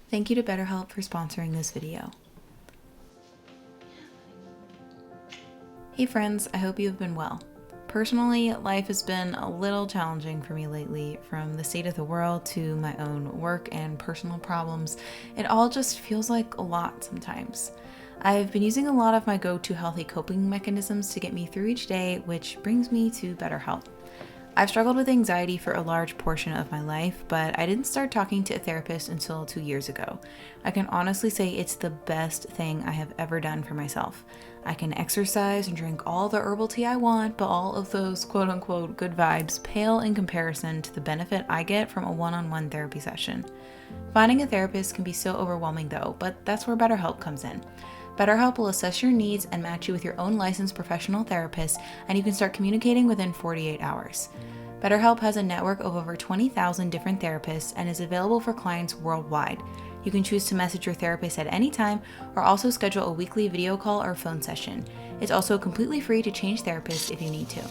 Thank you to BetterHelp for sponsoring this video. Hey friends, I hope you have been well. Personally, life has been a little challenging for me lately, from the state of the world to my own work and personal problems. It all just feels like a lot sometimes. I've been using a lot of my go-to healthy coping mechanisms to get me through each day, which brings me to BetterHelp. I've struggled with anxiety for a large portion of my life, but I didn't start talking to a therapist until 2 years ago. I can honestly say it's the best thing I have ever done for myself. I can exercise and drink all the herbal tea I want, but all of those quote unquote good vibes pale in comparison to the benefit I get from a one-on-one therapy session. Finding a therapist can be so overwhelming though, but that's where BetterHelp comes in. BetterHelp will assess your needs and match you with your own licensed professional therapist, and you can start communicating within 48 hours. BetterHelp has a network of over 20,000 different therapists and is available for clients worldwide. You can choose to message your therapist at any time or also schedule a weekly video call or phone session. It's also completely free to change therapists if you need to.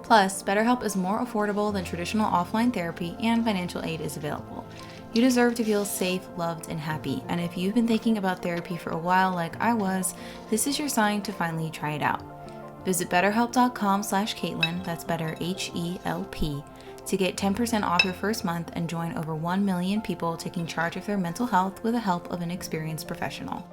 Plus, BetterHelp is more affordable than traditional offline therapy and financial aid is available. You deserve to feel safe, loved, and happy. And if you've been thinking about therapy for a while like I was, this is your sign to finally try it out. Visit betterhelp.com/Caitlin, that's better HELP, to get 10% off your first month and join over 1 million people taking charge of their mental health with the help of an experienced professional.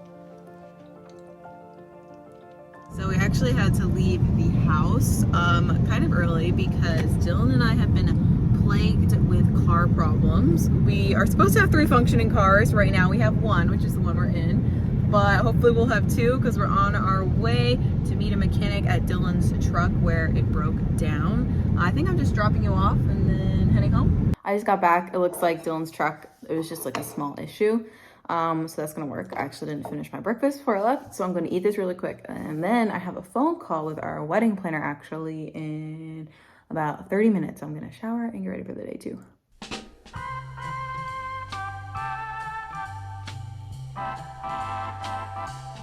So we actually had to leave the house kind of early because Dylan and I have been plagued with car problems. We are supposed to have 3 functioning cars. Right now we have 1, which is the one we're in, but hopefully we'll have 2 because we're on our way to meet a mechanic at Dylan's truck where it broke down. I think I'm just dropping you off and then heading home. I just got back. It looks like Dylan's truck, it was just like a small issue. So that's gonna work. I actually didn't finish my breakfast before I left, so I'm gonna eat this really quick. And then I have a phone call with our wedding planner actually in about 30 minutes. So I'm gonna shower and get ready for the day too.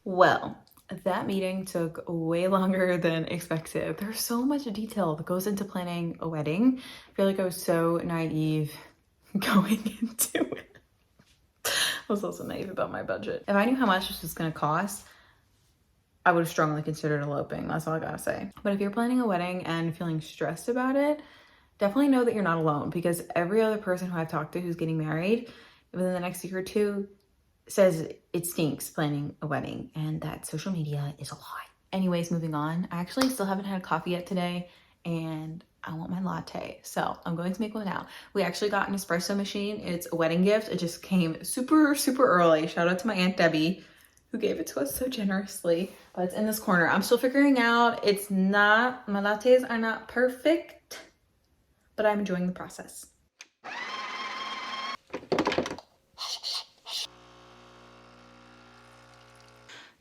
Well, that meeting took way longer than expected. There's so much detail that goes into planning a wedding. I feel like I was so naive going into it. I was also naive about my budget. If I knew how much this was gonna cost, I would have strongly considered eloping. That's all I gotta say. But if you're planning a wedding and feeling stressed about it, definitely know that you're not alone, because every other person who I've talked to who's getting married within the next year or two says it stinks planning a wedding and that social media is a lie. Anyways, moving on. I actually still haven't had coffee yet today and I want my latte, so I'm going to make one now. We actually got an espresso machine. It's a wedding gift. It just came super early. Shout out to my Aunt Debbie who gave it to us so generously. But it's in this corner. I'm still figuring out. It's not, my lattes are not perfect, but I'm enjoying the process.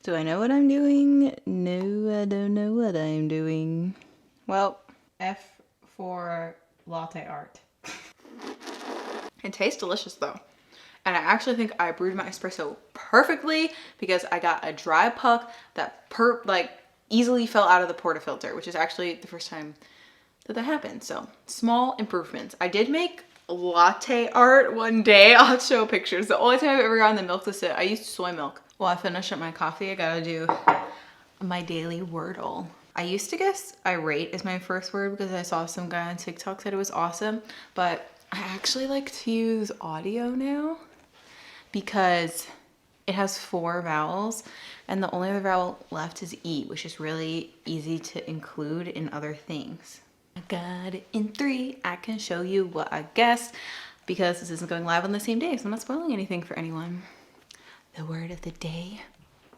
Do I know what I'm doing? No, I don't know what I'm doing. Well, F for latte art. It tastes delicious though. And I actually think I brewed my espresso perfectly because I got a dry puck that easily fell out of the portafilter, which is actually the first time that happened. So small improvements. I did make latte art one day. I'll show pictures. The only time I've ever gotten the milk to sit, I used soy milk. While I finish up my coffee, I gotta do my daily Wordle. I used to guess irate is my first word because I saw some guy on TikTok said it was awesome, but I actually like to use audio now because it has 4 vowels and the only other vowel left is E, which is really easy to include in other things. I got it in 3. I can show you what I guessed because this isn't going live on the same day, so I'm not spoiling anything for anyone. The word of the day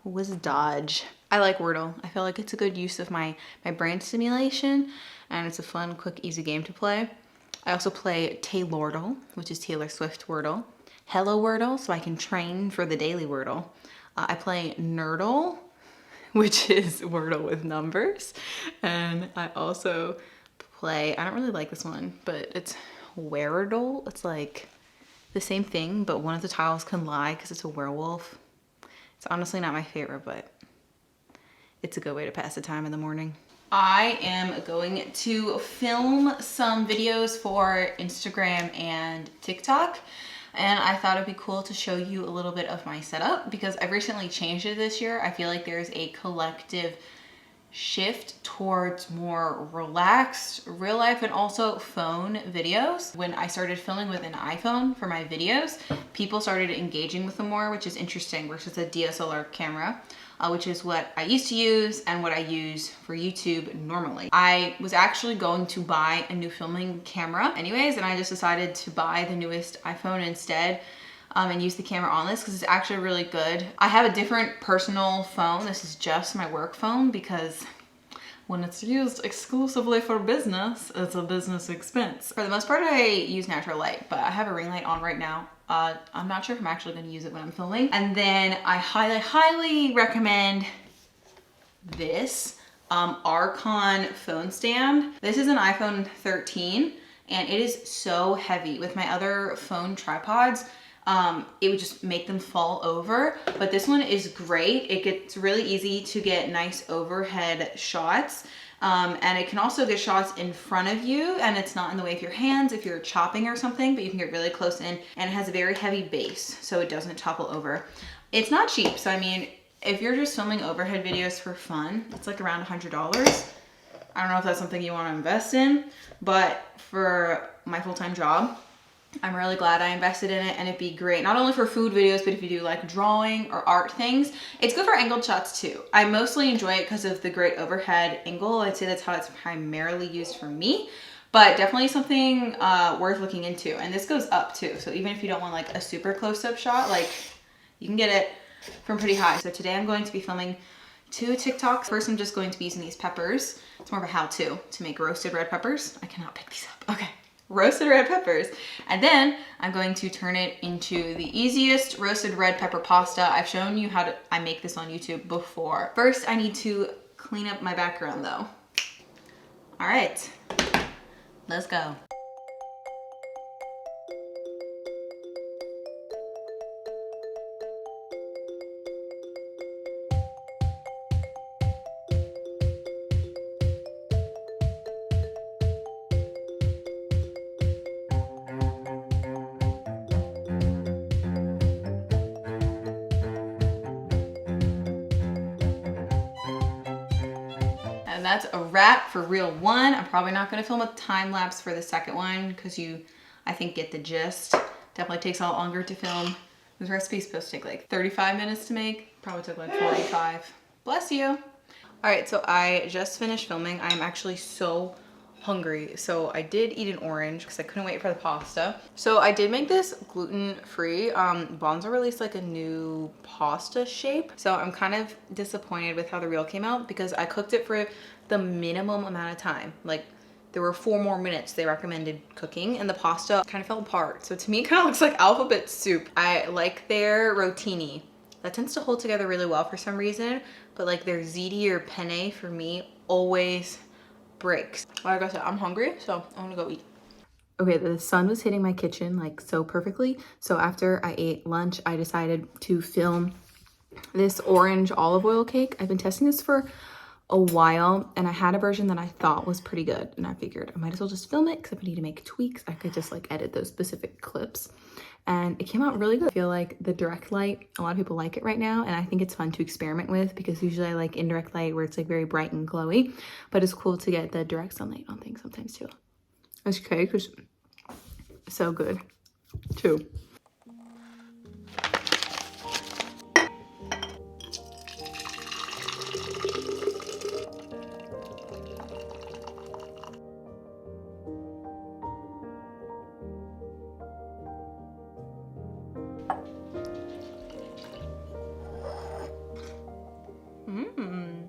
was dodge. I like Wordle. I feel like it's a good use of my brain stimulation, and it's a fun, quick, easy game to play. I also play Taylordle, which is Taylor Swift Wordle. Hello Wordle, so I can train for the daily Wordle. I play Nerdle, which is Wordle with numbers. And I also play, I don't really like this one, but it's Weredle. It's like the same thing, but one of the tiles can lie because it's a werewolf. It's honestly not my favorite, but it's a good way to pass the time in the morning. I am going to film some videos for Instagram and TikTok. and I thought it'd be cool to show you a little bit of my setup because I've recently changed it this year. I feel like there's a collective shift towards more relaxed real life and also phone videos. When I started filming with an iPhone for my videos, people started engaging with them more, which is interesting, versus a DSLR camera, which is what I used to use and what I use for YouTube normally. I was actually going to buy a new filming camera anyways, and I just decided to buy the newest iPhone instead. And use the camera on this because it's actually really good. I have a different personal phone. This is just my work phone because when it's used exclusively for business, it's a business expense. For the most part, I use natural light, but I have a ring light on right now. I'm not sure if I'm actually gonna use it when I'm filming. And then I highly recommend this Archon phone stand. This is an iPhone 13 and it is so heavy. With my other phone tripods, it would just make them fall over, but this one is great. It gets really easy to get nice overhead shots, and it can also get shots in front of you, and it's not in the way of your hands if you're chopping or something, but you can get really close in, and it has a very heavy base so it doesn't topple over. It's not cheap, so I mean, if you're just filming overhead videos for fun, it's like around $100. I don't know if that's something you want to invest in, but for my full-time job, I'm really glad I invested in it, and it'd be great not only for food videos, but if you do like drawing or art things. It's good for angled shots too. I mostly enjoy it because of the great overhead angle. I'd say that's how it's primarily used for me, but definitely something worth looking into. And this goes up too, so even if you don't want like a super close-up shot, like you can get it from pretty high. So today I'm going to be filming 2 TikToks. First, I'm just going to be using these peppers. It's more of a how-to to make roasted red peppers. I cannot pick these up. Okay. Roasted red peppers. And then I'm going to turn it into the easiest roasted red pepper pasta. I've shown you how I make this on YouTube before. First, I need to clean up my background though. All right, let's go. And that's a wrap for reel 1. I'm probably not gonna film a time lapse for the second one because I think, get the gist. Definitely takes a lot longer to film. This recipe's supposed to take like 35 minutes to make. Probably took like 45. Bless you. All right, so I just finished filming. I'm actually so hungry. So I did eat an orange because I couldn't wait for the pasta. So I did make this gluten-free. Bonzo released like a new pasta shape. So I'm kind of disappointed with how the reel came out because I cooked it for the minimum amount of time. Like there were 4 more minutes they recommended cooking and the pasta kind of fell apart. So to me, it kind of looks like alphabet soup. I like their rotini. That tends to hold together really well for some reason, but like their ziti or penne for me always breaks. Like I said, I'm hungry, so I'm gonna go eat. Okay, the sun was hitting my kitchen like so perfectly. So after I ate lunch, I decided to film this orange olive oil cake. I've been testing this for a while and I had a version that I thought was pretty good, and I figured I might as well just film it because if I need to make tweaks, I could just like edit those specific clips. And it came out really good. I feel like the direct light, a lot of people like it right now, and I think it's fun to experiment with because usually I like indirect light where it's like very bright and glowy, but it's cool to get the direct sunlight on things sometimes too. This cake is so good too.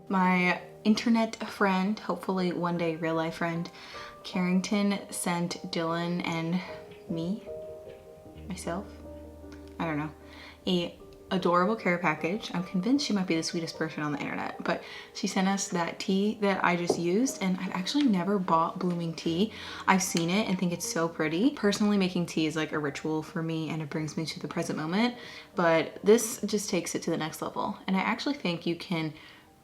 My internet friend, hopefully one day real life friend, Carrington sent Dylan and myself, I don't know, a adorable care package. I'm convinced she might be the sweetest person on the internet, but she sent us that tea that I just used, and I've actually never bought blooming tea. I've seen it and think it's so pretty. Personally, making tea is like a ritual for me and it brings me to the present moment, but this just takes it to the next level. And I actually think you can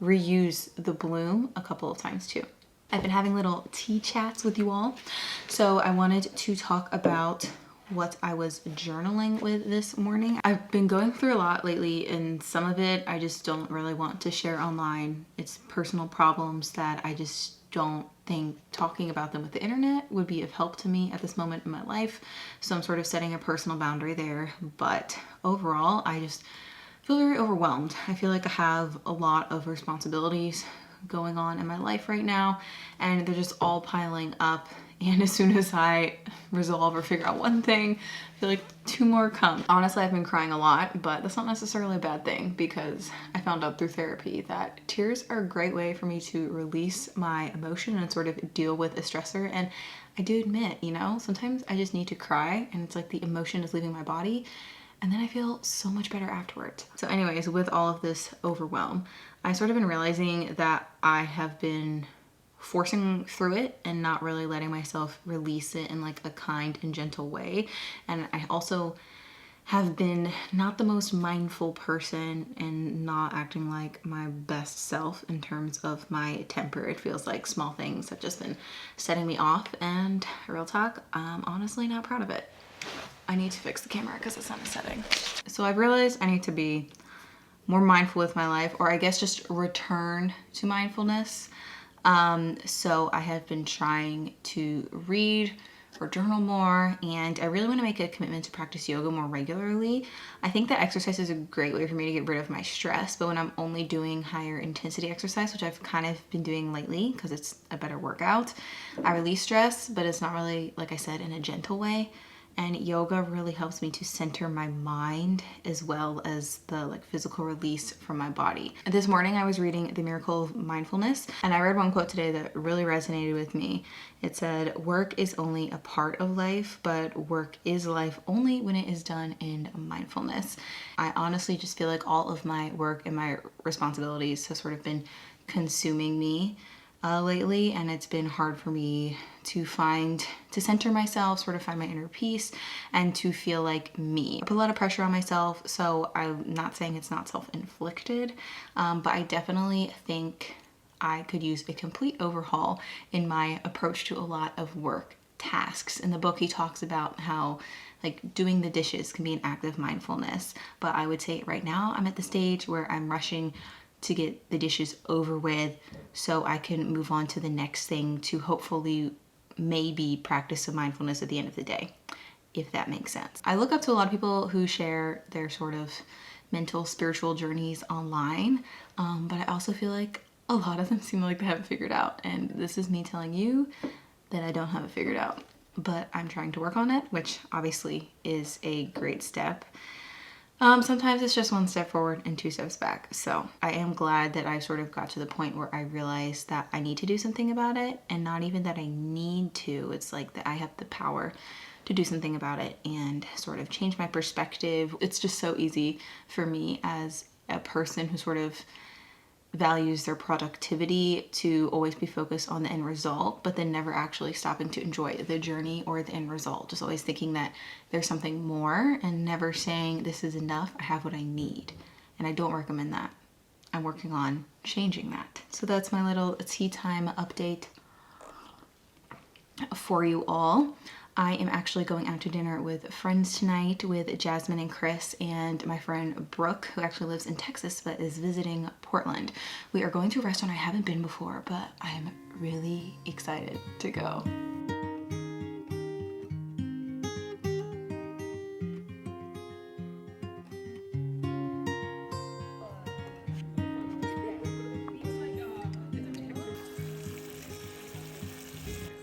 reuse the bloom a couple of times too. I've been having little tea chats with you all, so I wanted to talk about what I was journaling with this morning. I've been going through a lot lately, and some of it I just don't really want to share online. It's personal problems that I just don't think talking about them with the internet would be of help to me at this moment in my life. So I'm sort of setting a personal boundary there. But overall, I just feel very overwhelmed. I feel like I have a lot of responsibilities going on in my life right now, and they're just all piling up. And as soon as I resolve or figure out one thing, I feel like two more come. Honestly, I've been crying a lot, but that's not necessarily a bad thing, because I found out through therapy that tears are a great way for me to release my emotion and sort of deal with a stressor. And I do admit, you know, sometimes I just need to cry, and it's like the emotion is leaving my body, and then I feel so much better afterwards. So anyways, with all of this overwhelm, I sort of been realizing that I have been forcing through it and not really letting myself release it in like a kind and gentle way. And I also have been not the most mindful person and not acting like my best self in terms of my temper. It feels like small things have just been setting me off, and real talk, I'm honestly not proud of it. I need to fix the camera because it's not setting. So I've realized I need to be more mindful with my life, or I guess just return to mindfulness. So I have been trying to read or journal more, and I really want to make a commitment to practice yoga more regularly. I think that exercise is a great way for me to get rid of my stress, but when I'm only doing higher intensity exercise, which I've kind of been doing lately because it's a better workout, I release stress, but it's not really, like I said, in a gentle way. And yoga really helps me to center my mind as well as the like physical release from my body. This morning I was reading The Miracle of Mindfulness, and I read one quote today that really resonated with me. It said, "Work is only a part of life, but work is life only when it is done in mindfulness." I honestly just feel like all of my work and my responsibilities have sort of been consuming me lately, and it's been hard for me to center myself, sort of find my inner peace, and to feel like me. I put a lot of pressure on myself, so I'm not saying it's not self-inflicted, but I definitely think I could use a complete overhaul in my approach to a lot of work tasks. In the book, he talks about how like doing the dishes can be an act of mindfulness, but I would say right now I'm at the stage where I'm rushing to get the dishes over with so I can move on to the next thing to hopefully maybe practice some mindfulness at the end of the day, if that makes sense. I look up to a lot of people who share their sort of mental, spiritual journeys online, but I also feel like a lot of them seem like they have it figured out, and this is me telling you that I don't have it figured out, but I'm trying to work on it, which obviously is a great step. Sometimes it's just one step forward and two steps back. So I am glad that I sort of got to the point where I realized that I need to do something about it, and not even that I need to. It's like that I have the power to do something about it and sort of change my perspective. It's just so easy for me as a person who sort of values their productivity to always be focused on the end result, but then never actually stopping to enjoy the journey or the end result. Just always thinking that there's something more and never saying this is enough, I have what I need. And I don't recommend that. I'm working on changing that. So that's my little tea time update for you all. I am actually going out to dinner with friends tonight with Jasmine and Chris and my friend Brooke, who actually lives in Texas but is visiting Portland. We are going to a restaurant I haven't been before, but I am really excited to go.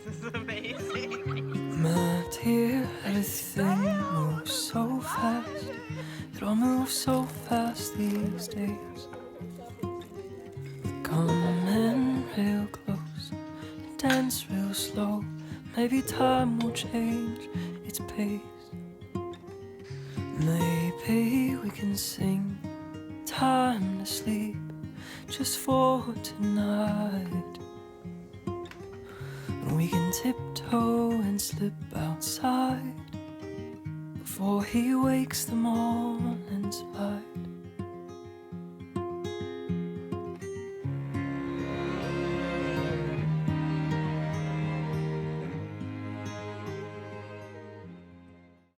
This is amazing. My dear, everything moves so fast. It all moves so fast these days. Coming real close, dance real slow. Maybe time will change its pace. Maybe we can sing time to sleep just for tonight. We can tiptoe and slip outside before he wakes the morning's light.